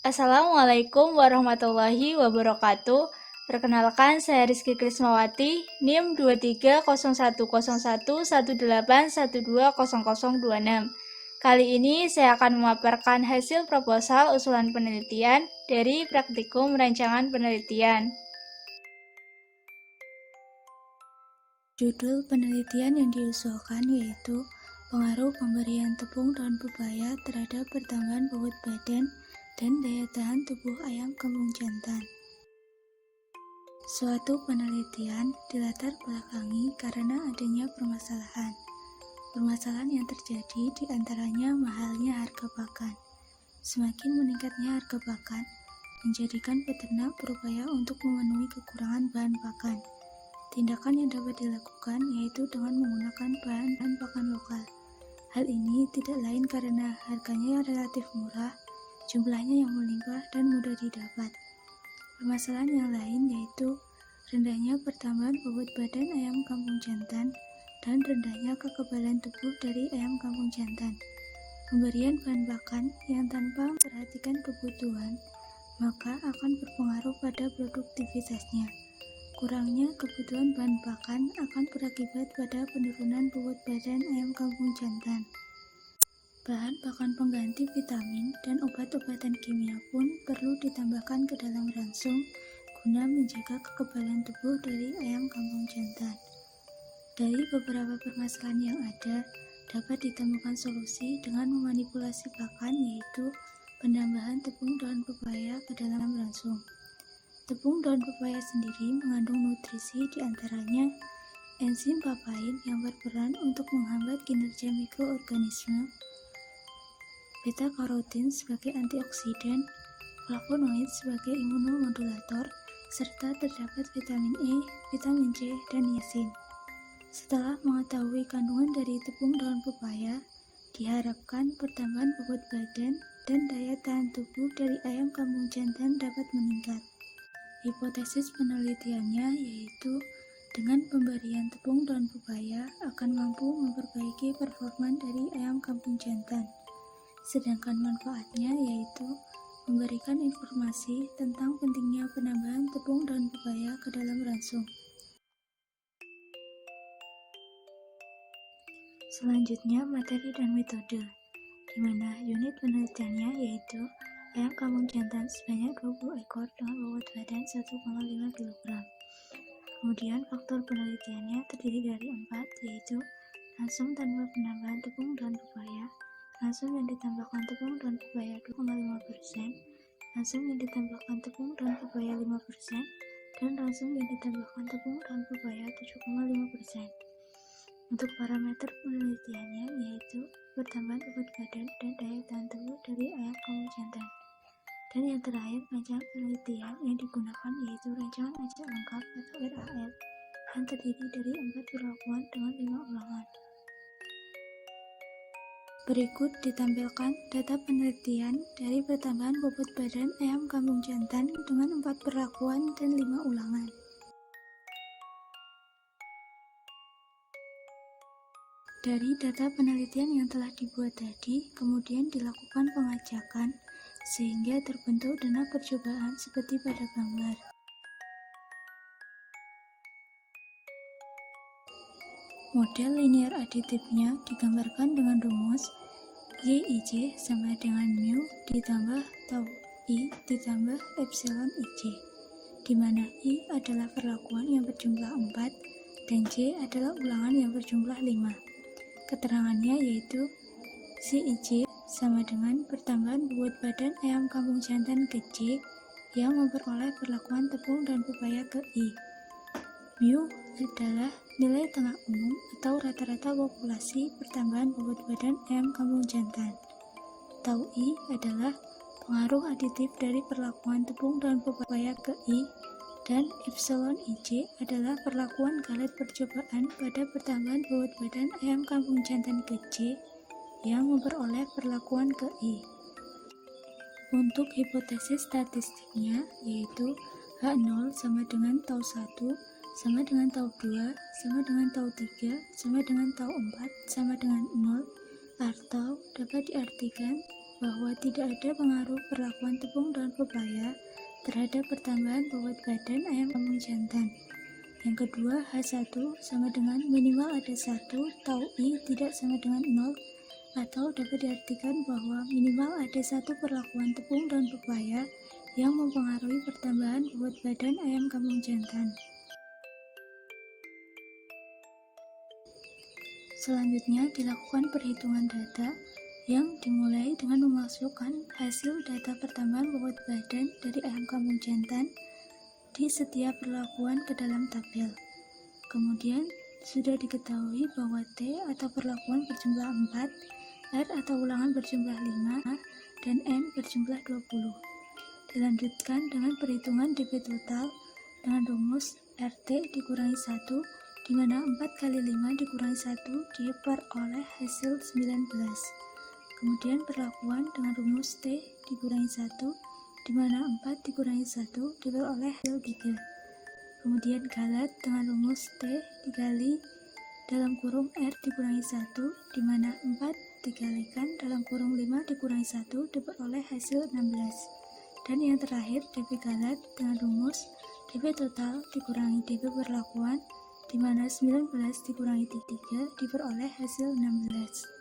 Assalamualaikum warahmatullahi wabarakatuh. Perkenalkan, saya Rizky Krismawati, NIM 2301118181200026. Kali ini saya akan memaparkan hasil proposal usulan penelitian dari Praktikum Rancangan Penelitian. Judul penelitian yang diusulkan yaitu pengaruh pemberian tepung daun pepaya terhadap pertambahan bobot badan dan daya tahan tubuh ayam kampung jantan. Suatu penelitian dilatar belakangi karena adanya permasalahan. Permasalahan yang terjadi diantaranya mahalnya harga pakan. Semakin meningkatnya harga pakan, menjadikan peternak berupaya untuk memenuhi kekurangan bahan pakan. Tindakan yang dapat dilakukan yaitu dengan menggunakan bahan pakan lokal. Hal ini tidak lain karena harganya yang relatif murah, jumlahnya yang melimpah dan mudah didapat. Permasalahan yang lain yaitu rendahnya pertambahan bobot badan ayam kampung jantan dan rendahnya kekebalan tubuh dari ayam kampung jantan. Pemberian bahan pakan yang tanpa memperhatikan kebutuhan maka akan berpengaruh pada produktivitasnya. Kurangnya kebutuhan bahan pakan akan berakibat pada penurunan bobot badan ayam kampung jantan. Bahan pakan pengganti vitamin dan obat-obatan kimia pun perlu ditambahkan ke dalam ransum guna menjaga kekebalan tubuh dari ayam kampung jantan. Dari beberapa permasalahan yang ada, dapat ditemukan solusi dengan memanipulasi pakan yaitu penambahan tepung daun pepaya ke dalam ransum. Tepung daun pepaya sendiri mengandung nutrisi diantaranya enzim papain yang berperan untuk menghambat kinerja mikroorganisme, beta-karotin sebagai antioksidan, flavonoid sebagai imunomodulator, serta terdapat vitamin E, vitamin C, dan niacin. Setelah mengetahui kandungan dari tepung daun pepaya, diharapkan pertambahan bobot badan dan daya tahan tubuh dari ayam kampung jantan dapat meningkat. Hipotesis penelitiannya yaitu dengan pemberian tepung daun pepaya akan mampu memperbaiki performa dari ayam kampung jantan. Sedangkan manfaatnya yaitu memberikan informasi tentang pentingnya penambahan tepung daun pepaya ke dalam ransum. Selanjutnya materi dan metode, di mana unit penelitiannya yaitu ayam kampung jantan sebanyak 20 ekor dengan bobot badan 1,5 kg. Kemudian faktor penelitiannya terdiri dari 4, yaitu ransum tanpa penambahan tepung daun pepaya, ransum yang ditambahkan tepung daun pepaya 2,5%, ransum yang ditambahkan tepung daun pepaya 5%, dan ransum yang ditambahkan tepung daun pepaya 7,5%. Untuk parameter penelitiannya yaitu pertambahan bobot badan dan daya tahan tubuh dari ayam kampung jantan. Dan yang terakhir, rancangan penelitian yang digunakan yaitu rancangan ajak lengkap atau RAL yang terdiri dari 4 perlakuan dengan 5 ulangan. Berikut ditampilkan data penelitian dari pertambahan bobot badan ayam kampung jantan dengan 4 perlakuan dan 5 ulangan. Dari data penelitian yang telah dibuat tadi, kemudian dilakukan pengajakan sehingga terbentuk dana percobaan seperti pada gambar. Model linear aditifnya digambarkan dengan rumus YIJ sama dengan mu ditambah tau I ditambah epsilon IJ, di mana I adalah perlakuan yang berjumlah 4 dan J adalah ulangan yang berjumlah 5. Keterangannya yaitu CIJ sama dengan pertambahan bobot badan ayam kampung jantan ke J yang memperoleh perlakuan tepung dan pepaya ke I. Mu adalah nilai tengah umum atau rata-rata populasi pertambahan bobot badan ayam kampung jantan. Tau I adalah pengaruh aditif dari perlakuan tepung dan pepaya ke I, dan epsilon IJ adalah perlakuan galet percobaan pada pertambahan bobot badan ayam kampung jantan ke J yang memperoleh perlakuan ke I. Untuk hipotesis statistiknya yaitu H0 sama dengan tau 1 sama dengan tau 2 sama dengan tau 3 sama dengan tau 4 sama dengan 0, atau dapat diartikan bahwa tidak ada pengaruh perlakuan tepung daun pepaya terhadap pertambahan bobot badan ayam kampung jantan. Yang kedua, H1 sama dengan minimal ada 1, tau I tidak sama dengan 0, atau dapat diartikan bahwa minimal ada 1 perlakuan tepung daun pepaya yang mempengaruhi pertambahan bobot badan ayam kampung jantan. Selanjutnya dilakukan perhitungan data yang dimulai dengan memasukkan hasil data pertambahan bobot badan dari ayam kampung jantan di setiap perlakuan ke dalam tabel. Kemudian sudah diketahui bahwa T atau perlakuan berjumlah 4, R atau ulangan berjumlah 5, dan M berjumlah 20. Dilanjutkan dengan perhitungan DP total dengan rumus RT dikurangi 1, di mana 4 kali 5 dikurangi 1 diperoleh hasil 19. Kemudian perlakuan dengan rumus T dikurangi 1, di mana 4 dikurangi 1 diperoleh hasil 3. Kemudian galat dengan rumus T dikali dalam kurung R dikurangi 1, di mana 4 dikalikan dalam kurung 5 dikurangi 1 diperoleh hasil 16. Dan yang terakhir DP galat dengan rumus DP total dikurangi DP perlakuan, di mana 19 dikurangi 3 diperoleh hasil 16.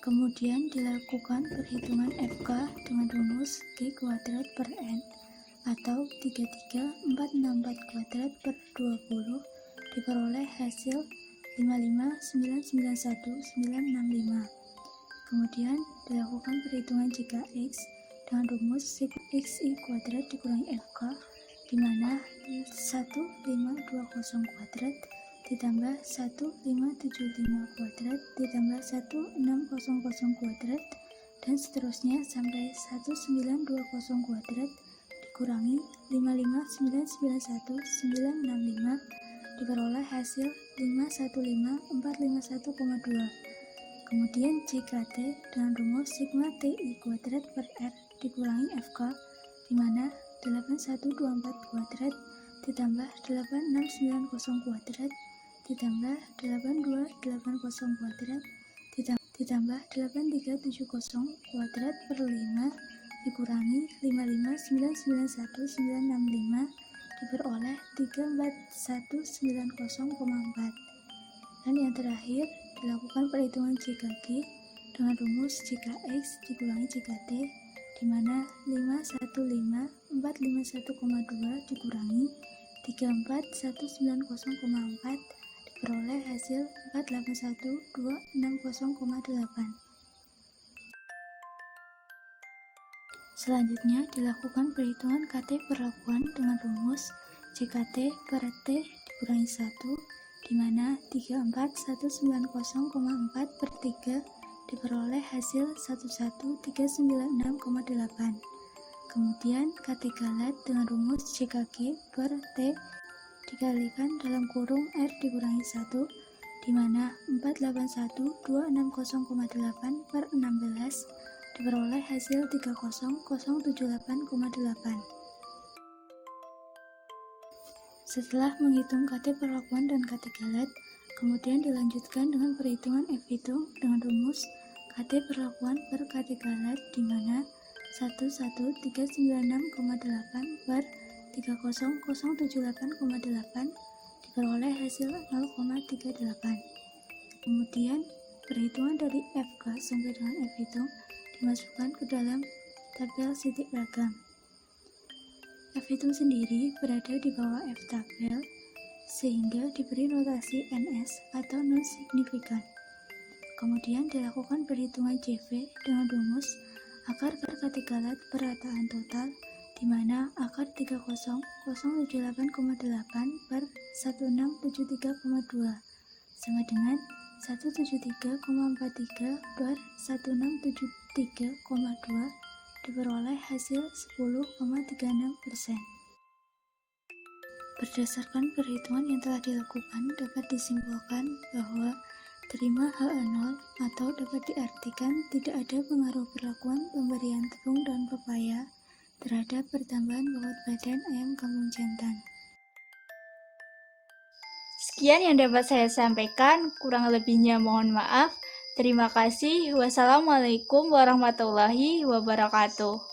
Kemudian dilakukan perhitungan FK dengan rumus G kuadrat per N atau 33464 per 20 diperoleh hasil 55991,965. Kemudian dilakukan perhitungan jika X dengan rumus sik XI kuadrat dikurangi FK, di mana 1520 kuadrat ditambah 1575 kuadrat ditambah 1600 kuadrat dan seterusnya sampai 1920 kuadrat dikurangi 55991,965 diperoleh hasil 515451,2. Kemudian JKT dengan rumus sigma TI kuadrat per R dikurangi FK, di mana 8124 kuadrat ditambah 8690 kuadrat ditambah 8280 kuadrat ditambah 8370 kuadrat per 5 dikurangi 55991,965 diperoleh 3419,4. Dan yang terakhir dilakukan perhitungan JKG dengan rumus JKX dikurangi JKT, di mana 515451,2 dikurangi 34190,4 diperoleh hasil 481260,8. Selanjutnya dilakukan perhitungan KT perlakuan dengan rumus JKT per T dikurangi 1, di mana 34190,4 per 3 diperoleh hasil 11396,8. Kemudian KT galat dengan rumus JKG per T dikalikan dalam kurung R dikurangi 1, di mana 481260,8 per 16 diperoleh hasil 30078,8. Setelah menghitung KT perlakuan dan KT galat, kemudian dilanjutkan dengan perhitungan F hitung dengan rumus KT perlakuan per KT galat, di mana 11396,8 per 30078,8 diperoleh hasil 0,38. Kemudian perhitungan dari FK sampai dengan F hitung dimasukkan ke dalam tabel titik ragam. F hitung sendiri berada di bawah F tabel sehingga diberi notasi NS atau non signifikan. Kemudian dilakukan perhitungan JV dengan rumus akar KT galat perataan total, di mana akar 30078,8 per 1673,2 sama dengan 173,43 per 1673,2 diperoleh hasil 10,36%. Berdasarkan perhitungan yang telah dilakukan, dapat disimpulkan bahwa terima HA0 atau dapat diartikan tidak ada pengaruh perlakuan pemberian tepung daun pepaya terhadap pertambahan bobot badan ayam kampung jantan. Sekian yang dapat saya sampaikan, kurang lebihnya mohon maaf. Terima kasih. Wassalamualaikum warahmatullahi wabarakatuh.